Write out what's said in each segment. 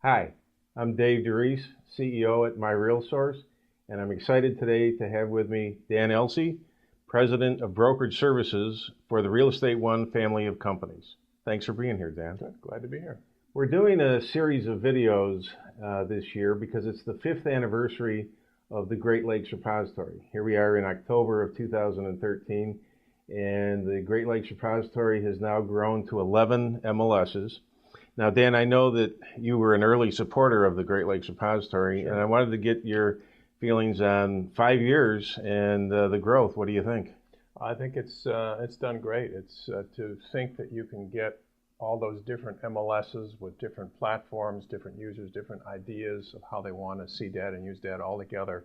Hi, I'm Dave DeReese, CEO at MyRealSource, and I'm excited today to have with me Dan Elsea, President of Brokerage Services for the Real Estate One family of companies. Thanks for being here, Dan. Good. Glad to be here. We're doing a series of videos this year because it's the 5th anniversary of the Great Lakes Repository. Here we are in October of 2013, and the Great Lakes Repository has now grown to 11 MLSs. Now, Dan, I know that you were an early supporter of the Great Lakes Repository, Sure. and I wanted to get your feelings on 5 years and the growth. What do you think? I think it's done great. It's to think that you can get all those different MLSs with different platforms, different users, different ideas of how they want to see data and use data all together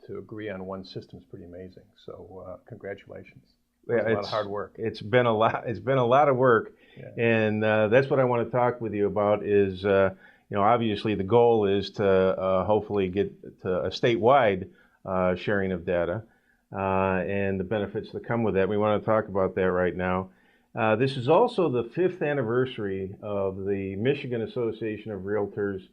to agree on one system is pretty amazing. So congratulations. Yeah, It's a lot of hard work. It's been a lot. It's been a lot of work, Yeah. and that's what I want to talk with you about. Is obviously the goal is to hopefully get to a statewide sharing of data and the benefits that come with that. We want to talk about that right now. This is also the 5th anniversary of the Michigan Association of Realtors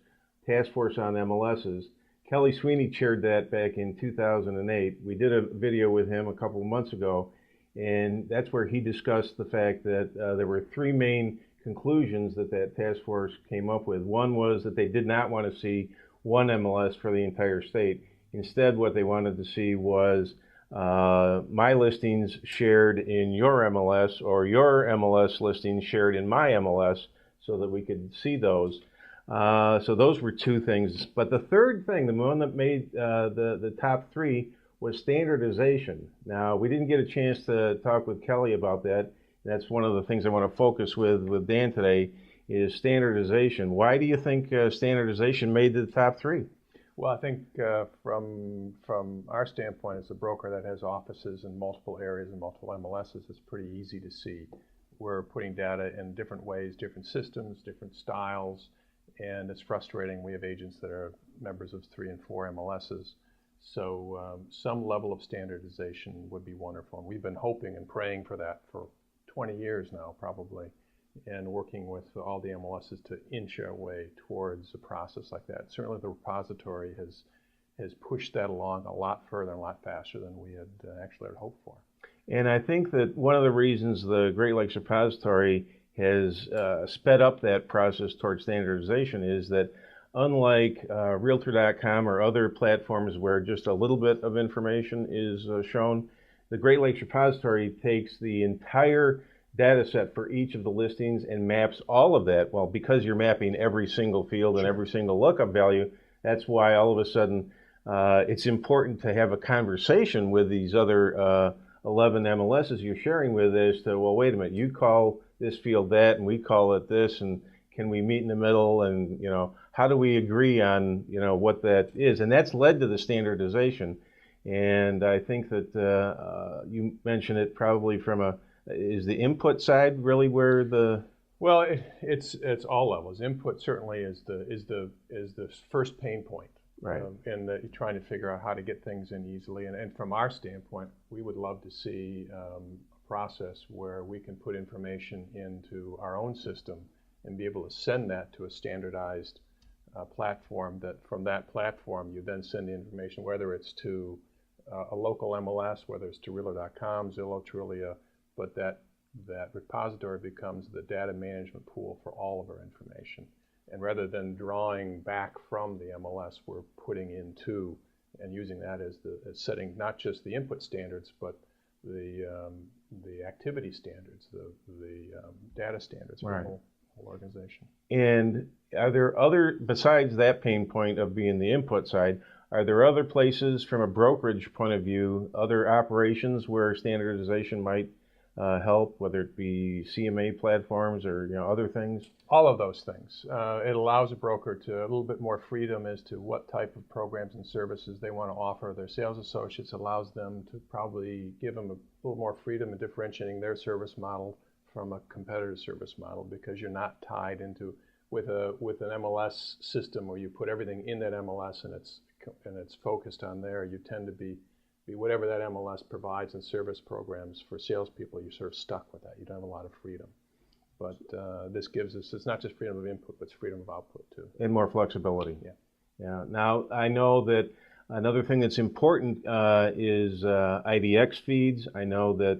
Task Force on MLSs. Kelly Sweeney chaired that back in 2008. We did a video with him a couple of months ago, and that's where he discussed the fact that there were 3 main conclusions that task force came up with. One was that they did not want to see one MLS for the entire state. Instead, what they wanted to see was my listings shared in your MLS or your MLS listings shared in my MLS so that we could see those. So those were 2 things. But the third thing, the one that made the top 3, was standardization. Now, we didn't get a chance to talk with Kelly about that. That's one of the things I want to focus with Dan today is standardization. Why do you think standardization made the top 3? Well, I think from our standpoint as a broker that has offices in multiple areas and multiple MLSs, it's pretty easy to see. We're putting data in different ways, different systems, different styles, and it's frustrating. We have agents that are members of 3 and 4 MLSs. So some level of standardization would be wonderful. And we've been hoping and praying for that for 20 years now, probably, and working with all the MLSs to inch our way towards a process like that. Certainly the repository has pushed that along a lot further and a lot faster than we had actually hoped for. And I think that one of the reasons the Great Lakes Repository has sped up that process towards standardization is that unlike Realtor.com or other platforms where just a little bit of information is shown, the Great Lakes Repository takes the entire data set for each of the listings and maps all of that. Well, because you're mapping every single field and every single lookup value, that's why all of a sudden it's important to have a conversation with these other 11 MLSs you're sharing with as to, well, wait a minute, you call this field that and we call it this, and can we meet in the middle, and how do we agree on what that is? And that's led to the standardization. And I think that you mentioned it probably is the input side really where the... Well, it's all levels. Input certainly is the first pain point, right? And you're trying to figure out how to get things in easily. And from our standpoint, we would love to see a process where we can put information into our own system and be able to send that to a standardized platform. That from that platform you then send the information, whether it's to a local MLS, whether it's to Realtor.com, Zillow, Trulia, but that repository becomes the data management pool for all of our information. And rather than drawing back from the MLS, we're putting into and using that as setting not just the input standards, but the activity standards, the data standards for the whole organization. And are there besides that pain point of being the input side, are there other places from a brokerage point of view, other operations where standardization might help, whether it be CMA platforms or other things? All of those things. It allows a broker to a little bit more freedom as to what type of programs and services they want to offer their sales associates. Allows them to probably give them a little more freedom in differentiating their service model from a competitor's service model, because you're not tied into with an MLS system where you put everything in that MLS and it's focused on there. You tend to be whatever that MLS provides in service programs for salespeople. You're sort of stuck with that. You don't have a lot of freedom. But this gives us, it's not just freedom of input, but it's freedom of output too. And more flexibility. Yeah. Yeah. Now, I know that another thing that's important is IDX feeds. I know that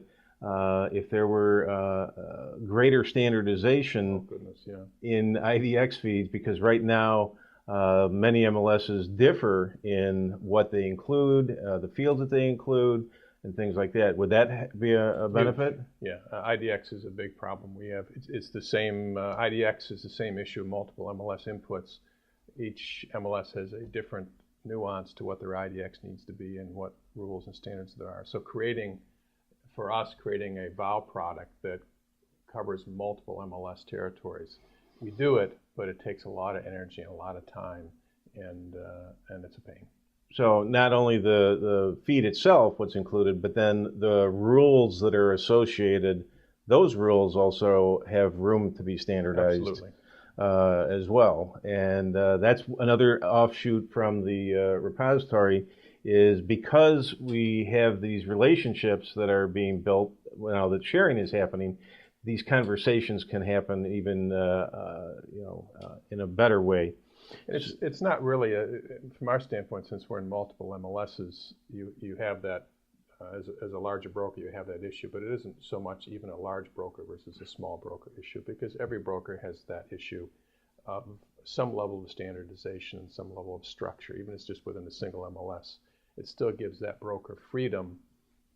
if there were greater standardization Oh, goodness, yeah. in IDX feeds, because right now many MLSs differ in what they include, the fields that they include, and things like that. Would that be a benefit? Yeah, IDX is a big problem. We have, it's the same, IDX is the same issue, multiple MLS inputs. Each MLS has a different nuance to what their IDX needs to be and what rules and standards there are. So for us, creating a VOW product that covers multiple MLS territories, we do it, but it takes a lot of energy and a lot of time, and it's a pain. So not only the feed itself, what's included, but then the rules that are associated, those rules also have room to be standardized. Absolutely. As well. And that's another offshoot from the repository, is because we have these relationships that are being built now that sharing is happening, these conversations can happen even in a better way. It's not really, from our standpoint, since we're in multiple MLSs, you have that, as a larger broker, you have that issue, but it isn't so much even a large broker versus a small broker issue, because every broker has that issue of some level of standardization and some level of structure, even if it's just within a single MLS. It still gives that broker freedom,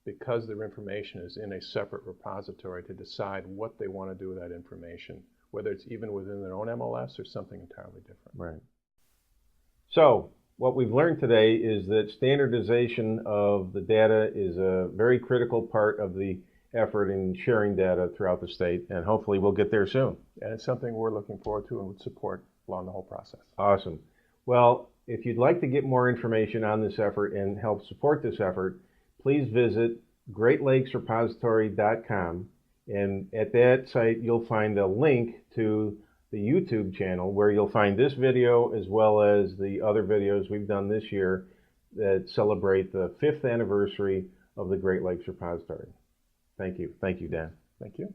because their information is in a separate repository, to decide what they want to do with that information, whether it's even within their own MLS or something entirely different. Right. So what we've learned today is that standardization of the data is a very critical part of the effort in sharing data throughout the state, and hopefully we'll get there soon. And it's something we're looking forward to and would support along the whole process. Awesome. Well, if you'd like to get more information on this effort and help support this effort, please visit Greatlakesrepository.com, and at that site you'll find a link to the YouTube channel where you'll find this video as well as the other videos we've done this year that celebrate the 5th anniversary of the Great Lakes Repository. Thank you. Thank you, Dan. Thank you.